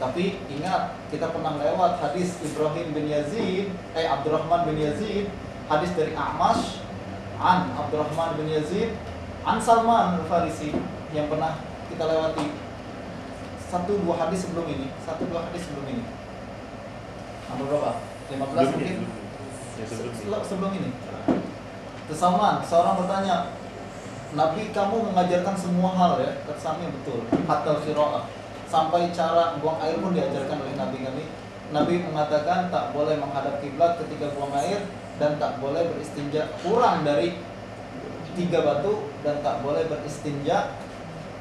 Tapi ingat, kita pernah lewat hadis Ibrahim bin Yazid, Abdurrahman bin Yazid, hadis dari A'mash an Abdurrahman bin Yazid an Salman Al-Farisi yang pernah kita lewati 1-2 hadis sebelum ini. Nomor berapa? 15 mungkin? Sebelum ini. Salman, seorang bertanya, Nabi kamu mengajarkan semua hal ya, kesannya betul. Hatta qiraah, sampai cara buang air pun diajarkan oleh Nabi kami. Nabi mengatakan tak boleh menghadap kiblat ketika buang air dan tak boleh beristinja kurang dari 3 batu dan tak boleh beristinja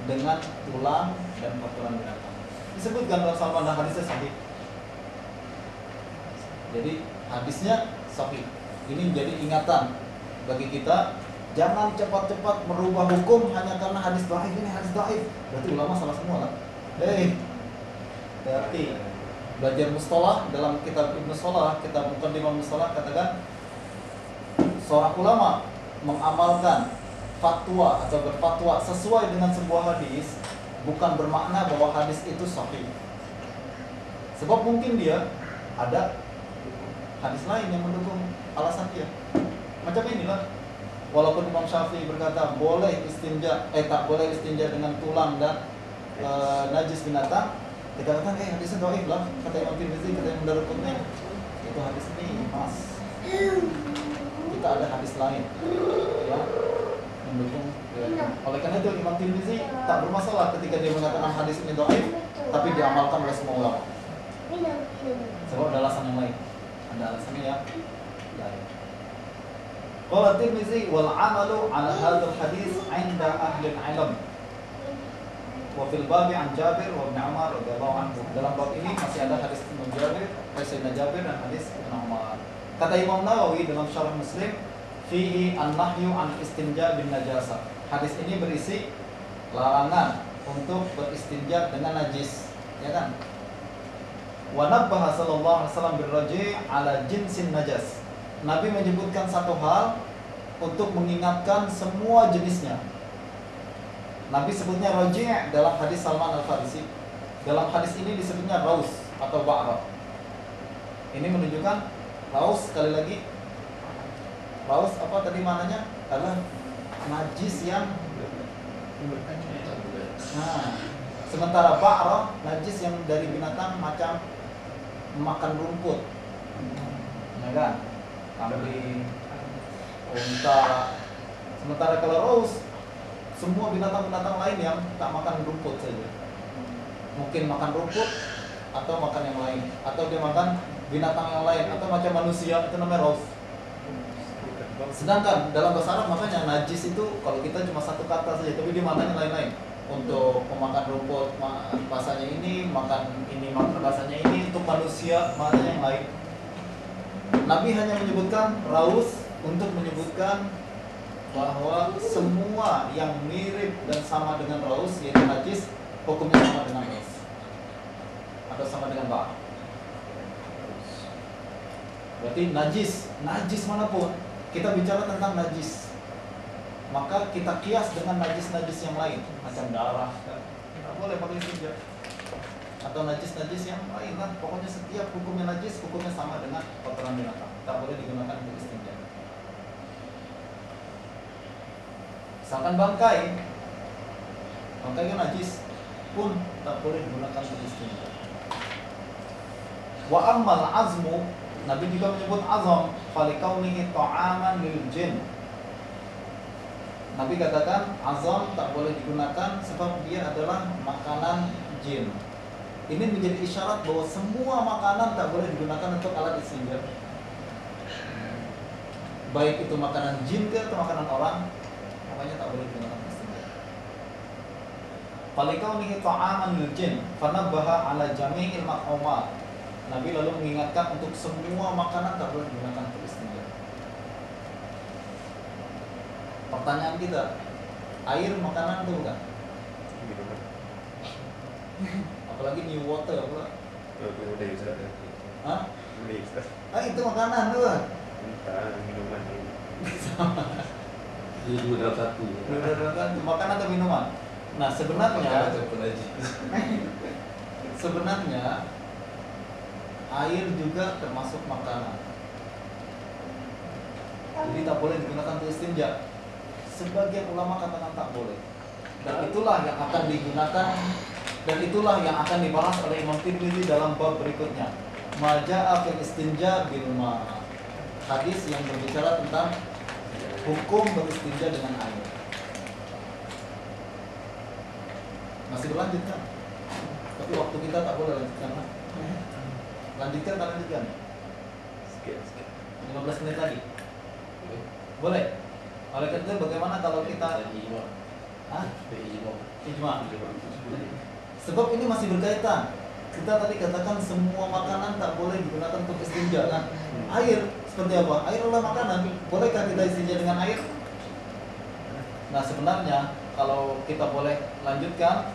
dengan tulang dan kotoran binatang. Disebutkan dalam Salman dan hadisnya sahih. Jadi hadisnya sahih. Ini menjadi ingatan bagi kita. Jangan cepat-cepat merubah hukum hanya karena hadis dhaif. Ini hadis dhaif, berarti ulama salah semua lah. Berarti belajar mustalah dalam kitab Ibnu Salah, kitab Muqaddimah Mustalah, katakan seorang ulama mengamalkan fatwa atau berfatwa sesuai dengan sebuah hadis bukan bermakna bahwa hadis itu sahih. Sebab mungkin dia ada hadis lain yang mendukung alasan dia. Macam inilah. Walaupun Imam Syafi'i berkata boleh istinja, tak boleh istinja dengan tulang dan najis binatang, kita katakan hadisnya dhaif lah, kata Imam Tirmidzi, kata Imam Daruqutni. Itu hadis ini mas. Kita ada hadis lain ya mendukung. Ya. Oleh karena itu Imam Tirmidzi tak bermasalah ketika dia mengatakan hadis ini dhaif, tapi diamalkan oleh semua ulama. Sebab ada alasan yang lain. Ada alasannya ya lain. Qala Tirmidzi wal 'amalu 'ala hadzal hadits 'inda ahli al-'ilm. Wa fil babi an Jabir wa Ibnu Umar radhiyallahu anhu. Dalam bab ini masih ada hadis Ibnu Jabir, Sayyidina Jabir dan hadis Ibnu Umar. Kata Imam Nawawi dalam Syarah Muslim, fihi an-nahyu an istinja bin najasa. Hadis ini berisi larangan untuk beristinja dengan najis, ya kan? Wa nabbaha sallallahu alaihi wasallam birraji' ala jinsin najas. Nabi menyebutkan satu hal untuk mengingatkan semua jenisnya. Nabi sebutnya raji' dalam hadis Salman Al-Farisi. Dalam hadis ini disebutnya raus atau ba'ra. Ini menunjukkan raus, sekali lagi, raus apa tadi maknanya? Adalah najis yang sementara ba'ra najis yang dari binatang macam makan rumput, ya kan? Kambing, unta. Sementara kalau raus, semua binatang-binatang lain yang tak makan rumput saja. Mungkin makan rumput atau makan yang lain, atau dia makan binatang yang lain, atau macam manusia, itu namanya raus. Sedangkan dalam bahasa Arab makanya najis itu kalau kita cuma satu kata saja, tapi dia maknanya lain-lain. Untuk memakan rumput bahasanya ini, makan ini bahasanya ini, untuk manusia maknanya yang lain. Nabi hanya menyebutkan raus untuk menyebutkan bahwa semua yang mirip dan sama dengan raus, yaitu najis, hukumnya sama dengan raus atau sama dengan ba'ar. Berarti najis manapun, kita bicara tentang najis, maka kita kias dengan najis-najis yang lain, macam darah, tidak boleh pakai istinja, atau najis-najis yang lain lah. Pokoknya setiap hukumnya najis, hukumnya sama dengan kotoran binatang, tak boleh digunakan untuk istinja. Misalkan bangkai kan najis pun tak boleh digunakan untuk istinja. Wa ammal azmu, Nabi juga menyebut azam, falikaunihi ta'aman lil jin. Nabi katakan azam tak boleh digunakan sebab dia adalah makanan jin. Ini menjadi isyarat bahwa semua makanan tak boleh digunakan untuk alat istinja. Baik itu makanan jin ke atau makanan orang, makanya tak boleh digunakan untuk istinja. Falikaunihi ta'aman lil jin, fanabbaha ala jami'il mat'umat. Nabi lalu mengingatkan untuk semua makanan tak boleh digunakan untuk istinja. Pertanyaan kita, air makanan itu bukan? Apalagi new water pula. Hah? Itu makanan tuh. Minuman. Itu 2 dalam 1. Makanan atau minuman? Nah sebenarnya sebenarnya air juga termasuk makanan. Jadi tak boleh digunakan untuk istinja. Sebagian ulama katakan tak boleh. Dan itulah yang akan digunakan dan itulah yang akan dibahas oleh Imam Tirmidzi dalam bab berikutnya. Maja'a fil istinja bil ma. Hadis yang berbicara tentang hukum beristinja dengan air. Masih berlanjut kan? Tapi waktu kita tak boleh lanjutkan. Lanjutkan tak lanjutkan? Sikit. 15 menit lagi. Boleh? Oleh karena itu bagaimana kalau kita ijma? Sebab ini masih berkaitan. Kita tadi katakan semua makanan tak boleh digunakan untuk istinja kan? Air seperti apa? Air adalah makanan. Bolehkah kita istinja dengan air? Nah sebenarnya kalau kita boleh lanjutkan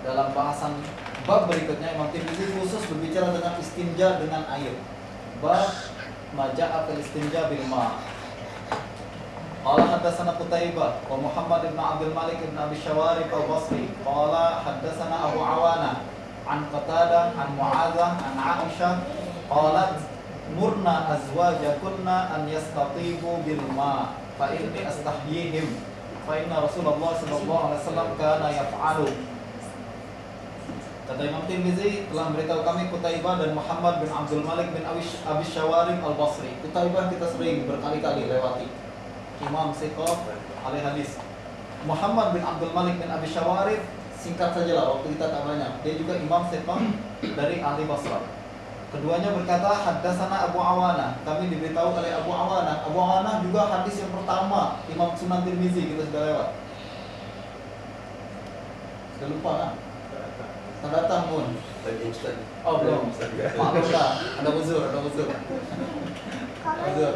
dalam bahasan bab berikutnya, Imam Tirmidzi khusus berbicara tentang istinja dengan air. Bab maja'a fil istinja bil ma'. Qala haddatsana Qutaibah wa Muhammad ibn Abdul Malik ibn Abi Syawarib al-Basri. Qala haddatsana Abu Awana an Qatadah an Mu'adzah an Aisyah qalat murna azwajakunna an yastatibu bil ma' fa inni astahyihim fa inna Rasulullah sallallahu alaihi wasallam kana yaf'alu. Kata Imam Tirmidzi telah memberitahu kami Qutaibah dan Muhammad bin Abdul Malik bin Abi Syawarib al-Basri. Qutaibah kita sering berkali-kali lewati. Imam Siqah ahli hadis. Muhammad bin Abdul Malik bin Abi Syawarib singkat sajalah waktu kita tak banyak. Dia juga Imam Siqah dari ahli Basrah. Keduanya berkata haddatsana Abu Awana. Kami diberitahu oleh Abu Awana. Abu Awana juga hadis yang pertama Imam Sunan Tirmizi, kita sudah lewat. Sudah lupa kan? Tak datang pun. Oh belum. Maklum lah. Ada uzur.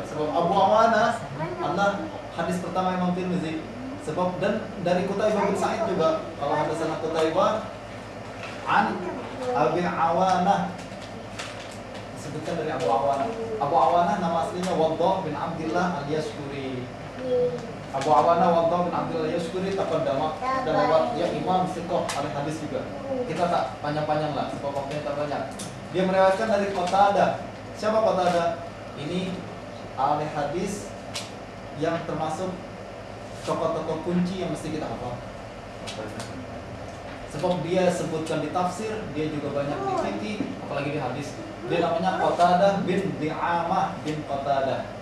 Sebab Abu Awana adalah hadis pertama Imam Tirmidzi. Sebab dan dari Qutaibah bin Sa'id juga. Kalau hadasana Qutaibah an Abi Awana, disebutkan dari Abu Awana. Abu Awana nama aslinya Waddah bin Abdullah al-Yashkuri. Abu Awana Waddah bin Abdullah al-Yashkuri taqaddama dan lewat ya Imam Siqah ahli hadis juga. Kita tak panjang-panjang lah sebab waktunya tak banyak. Dia meriwayatkan dari Qatadah. Siapa Qatadah? Ini ahli hadis yang termasuk tokoh-tokoh kunci yang mesti kita hafal. Sebab dia sebutkan di tafsir, dia juga banyak di fikih, apalagi di hadis. Dia namanya Qatadah bin Di'amah bin Qatadah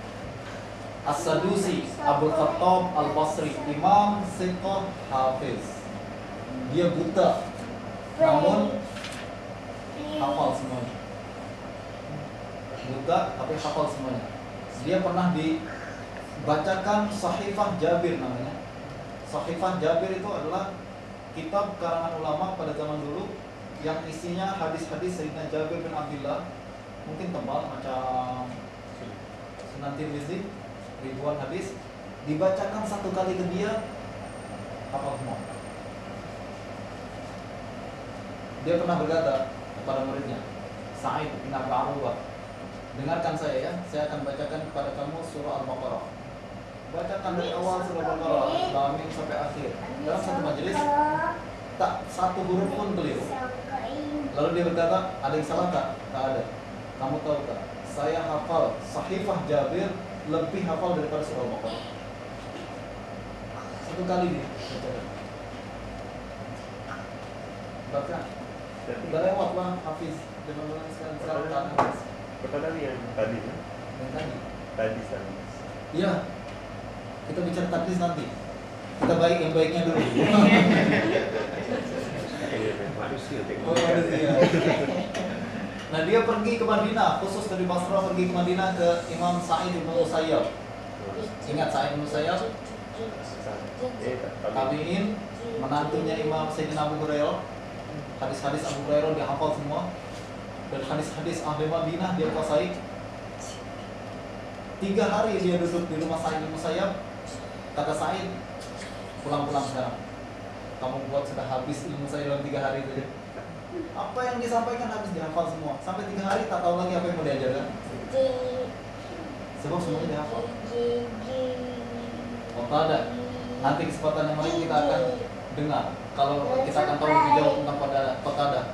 As-Sadusi Abu Khattab Al-Basri, Imam Siqah Hafiz. Dia buta, namun hafal semuanya. Buta tapi hafal semuanya. Dia pernah dibacakan Sahifah Jabir namanya. Sahifah Jabir itu adalah kitab karangan ulama pada zaman dulu yang isinya hadis-hadis Sayyidina Jabir bin Abdullah. Mungkin tebal macam Sunan Tirmidzi, ribuan hadis. Dibacakan satu kali ke dia, hafal semua. Dia pernah berkata kepada muridnya, Sa'id bin Abi Arubah, dengarkan saya ya, saya akan bacakan kepada kamu surah Al-Baqarah. Bacakan dari awal surah Al-Baqarah, Al-Amin sampai akhir. Dalam satu majelis, tak satu huruf pun keliru. Lalu dia berkata, ada yang salah tak? Tak ada. Kamu tahu tak? Saya hafal Sahifah Jabir lebih hafal daripada surah Al-Baqarah. Satu kali dia bacakan. Bahkan udah lewat lah Hafiz. Jangan sekarang tak Hafiz. Pertama yang tadi kan? Yang tadi. Tadi sama. Iya. Kita bicara taklis nanti. Kita baik yang baiknya dulu. Manusia. Oh, manusia. Nah, dia pergi ke Madinah, khusus dari Basrah pergi ke Madinah ke Imam Sa'id bin Musayyab. Ingat Sa'id bin Musayyab? Tabi'in, menantunya Imam Sayyidina Abu Hurairah. Hadis-hadis Abu Hurairah dia hafal semua. Dan hadis-hadis ahli Madinah dia kuasai. 3 hari dia duduk di rumah Sa'id bin Musayyab. Kata Sa'id, pulang-pulang sekarang. Kamu buat sudah habis ilmu saya dalam 3 hari saja. Apa yang disampaikan habis dihafal semua. Sampai 3 hari tak tahu lagi apa yang mau diajarkan. Sebab semuanya dihafal. Qatadah. Nanti kesempatan yang lain kita akan dengar. Kalau kita akan tahu lebih jauh tentang pada Qatadah.